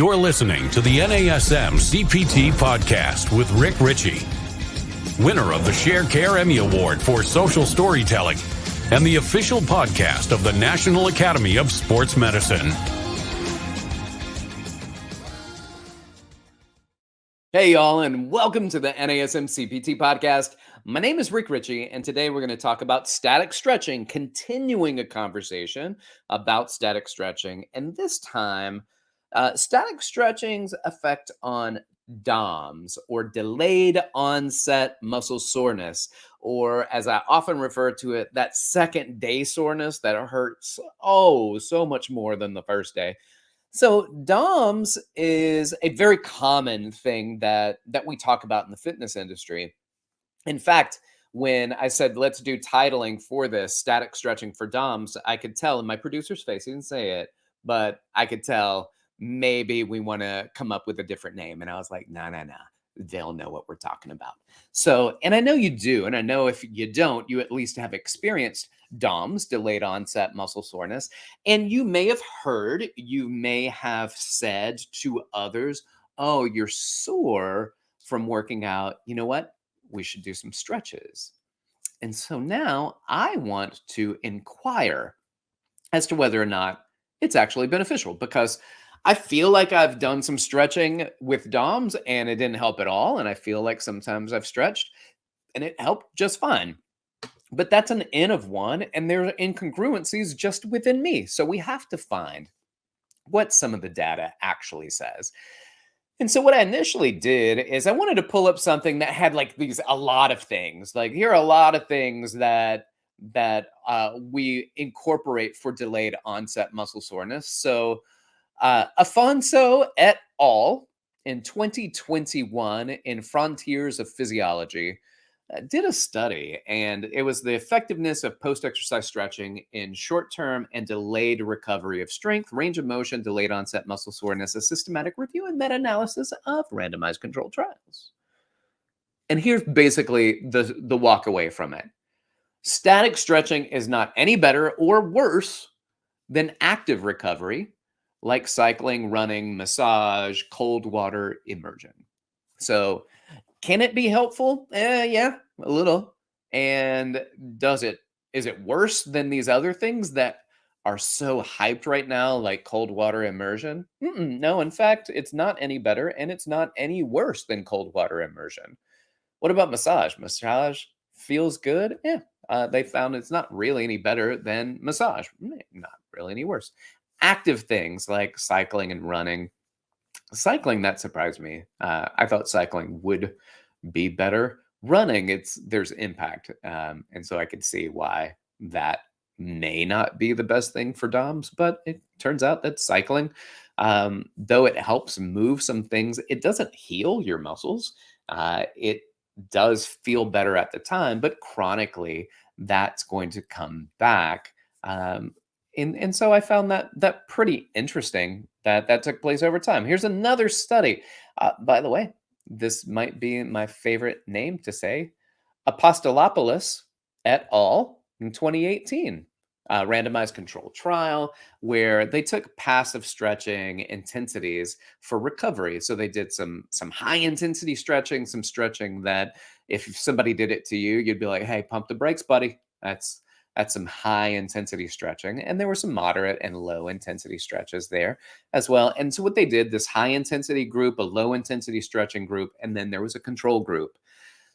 You're listening to the NASM-CPT Podcast with Richey, winner of the Share Care Emmy Award for Social Storytelling and the official podcast of the National Academy of Sports Medicine. Hey, y'all, and welcome to the NASM-CPT Podcast. My name is Richey, and today we're going to talk about static stretching, continuing a conversation about static stretching, and this time, static stretching's effect on DOMS, or delayed onset muscle soreness, or as I often refer to it, that second day soreness that hurts so much more than the first day. So DOMS is a very common thing that we talk about in the fitness industry. In fact, when I said, let's do titling for this, static stretching for DOMS, I could tell in my producer's face, he didn't say it, but I could tell maybe we want to come up with a different name. And I was like, no, they'll know what we're talking about. So, and I know you do. And I know if you don't, you at least have experienced DOMS, delayed onset muscle soreness. And you may have heard, you may have said to others, oh, you're sore from working out. You know what? We should do some stretches. And so now I want to inquire as to whether or not it's actually beneficial, because I feel like I've done some stretching with DOMS and it didn't help at all. And I feel like sometimes I've stretched and it helped just fine. But that's an N of one, and there are incongruencies just within me. So we have to find what some of the data actually says. And so what I initially did is I wanted to pull up something that had like a lot of things. Like, here are a lot of things that we incorporate for delayed onset muscle soreness. So Afonso et al. In 2021 in Frontiers of Physiology did a study, and it was the effectiveness of post-exercise stretching in short-term and delayed recovery of strength, range of motion, delayed onset muscle soreness, a systematic review and meta-analysis of randomized controlled trials. And here's basically the walk away from it. Static stretching is not any better or worse than active recovery, like cycling, running, massage, cold water, immersion. So can it be helpful? Yeah, a little. And is it worse than these other things that are so hyped right now, like cold water immersion? No, in fact, it's not any better, and it's not any worse than cold water immersion. What about massage? Massage feels good. Yeah, they found it's not really any better than massage. Not really any worse. Active things like cycling and running. Cycling, that surprised me. I thought cycling would be better. Running, there's impact. And so I could see why that may not be the best thing for DOMS, but it turns out that cycling, though it helps move some things, it doesn't heal your muscles. It does feel better at the time, but chronically, that's going to come back. And so I found that pretty interesting that took place over time. Here's another study. By the way, this might be my favorite name to say. Apostolopoulos et al. In 2018. Randomized controlled trial where they took passive stretching intensities for recovery. So they did some high intensity stretching, some stretching that if somebody did it to you, you'd be like, hey, pump the brakes, buddy. That's some high intensity stretching. And there were some moderate and low intensity stretches there as well. And so what they did, this high intensity group, a low intensity stretching group, and then there was a control group.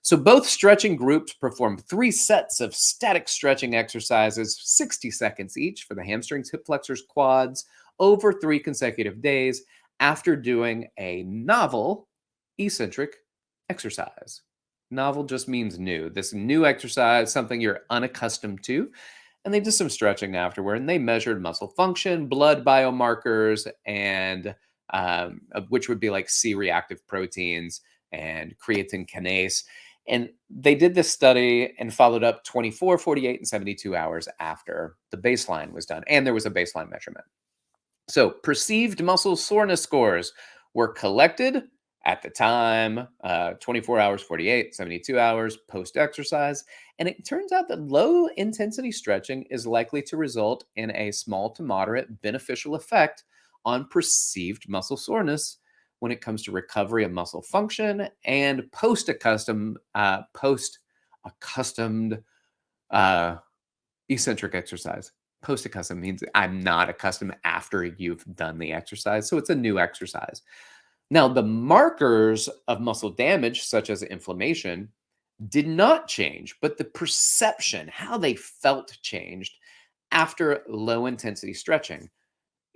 So both stretching groups performed 3 sets of static stretching exercises, 60 seconds each for the hamstrings, hip flexors, quads, over 3 consecutive days after doing a novel eccentric exercise. Novel just means new. This new exercise, something you're unaccustomed to. And they did some stretching afterward, and they measured muscle function, blood biomarkers, and which would be like C-reactive proteins and creatine kinase. And they did this study and followed up 24, 48, and 72 hours after the baseline was done. And there was a baseline measurement. So perceived muscle soreness scores were collected at the time, 24 hours, 48, 72 hours post-exercise. And it turns out that low intensity stretching is likely to result in a small to moderate beneficial effect on perceived muscle soreness when it comes to recovery of muscle function and post-accustomed uh, eccentric exercise. Post-accustomed means I'm not accustomed after you've done the exercise. So it's a new exercise. Now, the markers of muscle damage, such as inflammation, did not change, but the perception, how they felt, changed after low intensity stretching,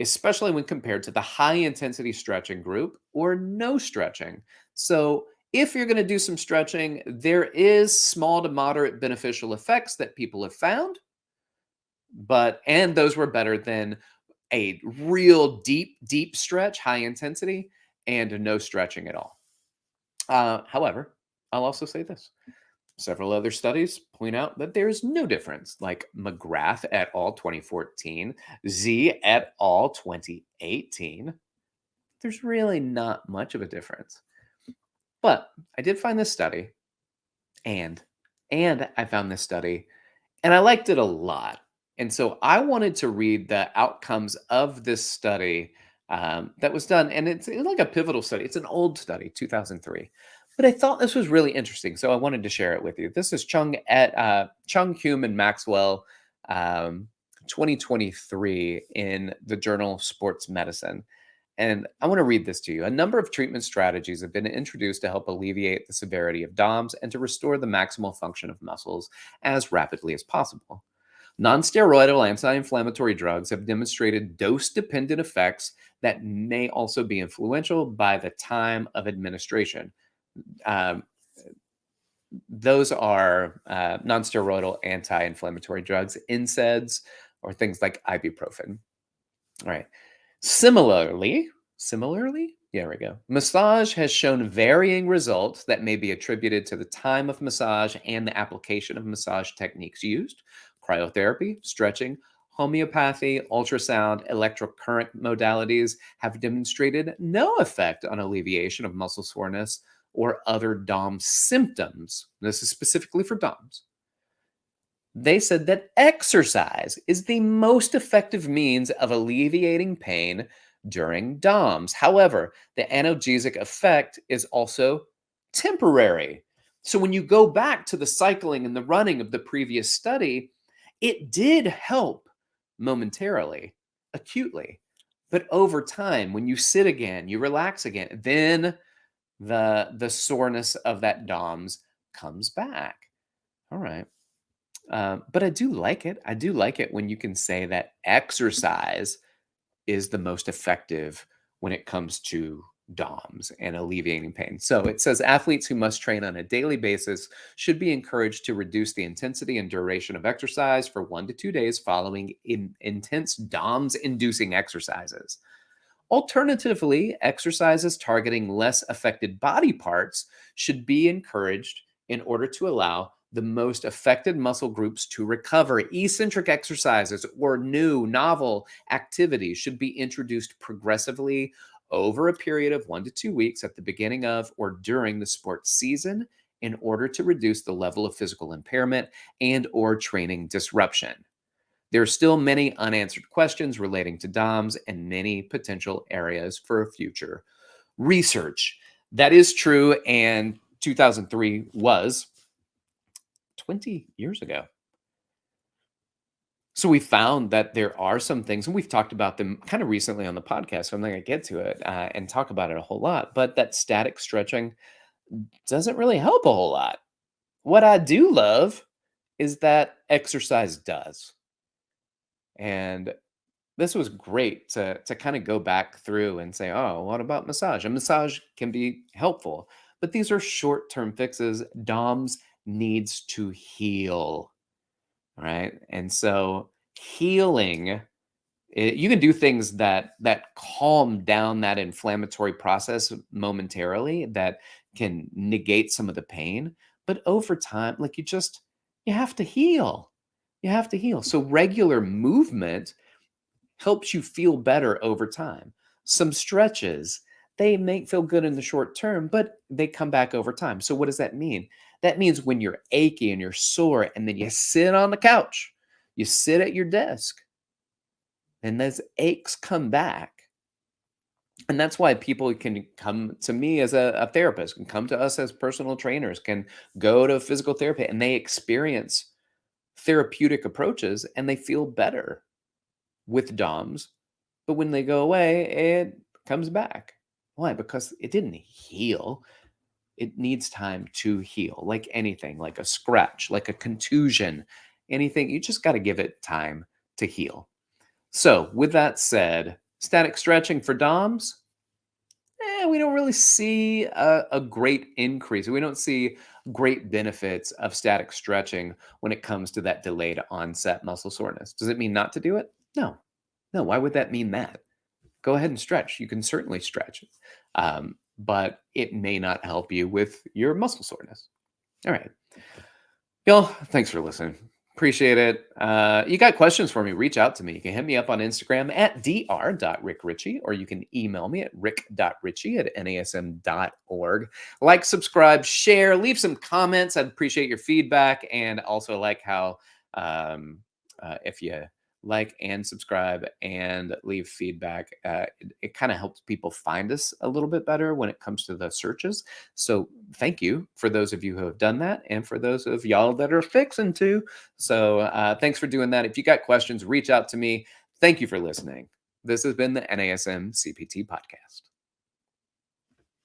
especially when compared to the high intensity stretching group or no stretching. So if you're going to do some stretching, there is small to moderate beneficial effects that people have found, and those were better than a real deep stretch, high intensity, and no stretching at all. However, I'll also say this. Several other studies point out that there is no difference, like McGrath et al. 2014, Z et al. 2018. There's really not much of a difference. But I did find this study, and I found this study, and I liked it a lot. And so I wanted to read the outcomes of this study that was done. And it's like a pivotal study. It's an old study, 2003. But I thought this was really interesting. So I wanted to share it with you. This is Chung, Hume, and Maxwell, 2023 in the journal Sports Medicine. And I want to read this to you. A number of treatment strategies have been introduced to help alleviate the severity of DOMS and to restore the maximal function of muscles as rapidly as possible. Non-steroidal anti-inflammatory drugs have demonstrated dose-dependent effects that may also be influential by the time of administration. Those are non-steroidal anti-inflammatory drugs, NSAIDs, or things like ibuprofen. All right. Similarly, there we go. Massage has shown varying results that may be attributed to the time of massage and the application of massage techniques used. Cryotherapy, stretching, homeopathy, ultrasound, electrocurrent modalities have demonstrated no effect on alleviation of muscle soreness or other DOMS symptoms. This is specifically for DOMS. They said that exercise is the most effective means of alleviating pain during DOMS. However, the analgesic effect is also temporary. So when you go back to the cycling and the running of the previous study, it did help momentarily, acutely. But over time, when you sit again, you relax again, then the soreness of that DOMS comes back. All right. But I do like it. I do like it when you can say that exercise is the most effective when it comes to DOMS and alleviating pain. So it says athletes who must train on a daily basis should be encouraged to reduce the intensity and duration of exercise for 1 to 2 days following intense DOMS-inducing exercises. Alternatively, exercises targeting less affected body parts should be encouraged in order to allow the most affected muscle groups to recover. Eccentric exercises or new, novel activities should be introduced progressively over a period of 1 to 2 weeks at the beginning of or during the sports season in order to reduce the level of physical impairment and or training disruption. There are still many unanswered questions relating to DOMS and many potential areas for future research. That is true, and 2003 was 20 years ago. So we found that there are some things, and we've talked about them kind of recently on the podcast, so I'm not going to get to it and talk about it a whole lot, but that static stretching doesn't really help a whole lot. What I do love is that exercise does. And this was great to kind of go back through and say, oh, what about massage? A massage can be helpful, but these are short-term fixes. DOMS needs to heal, right? And so healing, you can do things that calm down that inflammatory process momentarily, that can negate some of the pain, but over time, like you have to heal. You have to heal. So regular movement helps you feel better over time. Some stretches, they may feel good in the short term, but they come back over time. So what does that mean? That means when you're achy and you're sore and then you sit on the couch, you sit at your desk, and those aches come back. And that's why people can come to me as a therapist, can come to us as personal trainers, can go to physical therapy, and they experience therapeutic approaches and they feel better with DOMS. But when they go away, it comes back. Why? Because it didn't heal. It needs time to heal, like anything, like a scratch, like a contusion, anything. You just got to give it time to heal. So, with that said, static stretching for DOMS, we don't really see a great increase. We don't see great benefits of static stretching when it comes to that delayed onset muscle soreness. Does it mean not to do it? No. No. Why would that mean that? Go ahead and stretch. You can certainly stretch, but it may not help you with your muscle soreness. All right. Y'all, thanks for listening. Appreciate it. You got questions for me, reach out to me. You can hit me up on Instagram at dr.rickrichey, or you can email me at rick.richey@nasm.org. Like, subscribe, share, leave some comments. I'd appreciate your feedback. And also like how if you like and subscribe and leave feedback, it kind of helps people find us a little bit better when it comes to the searches. So thank you for those of you who have done that, and for those of y'all that are fixing to. So thanks for doing that. If you got questions, reach out to me. Thank you for listening. This has been the NASM CPT Podcast.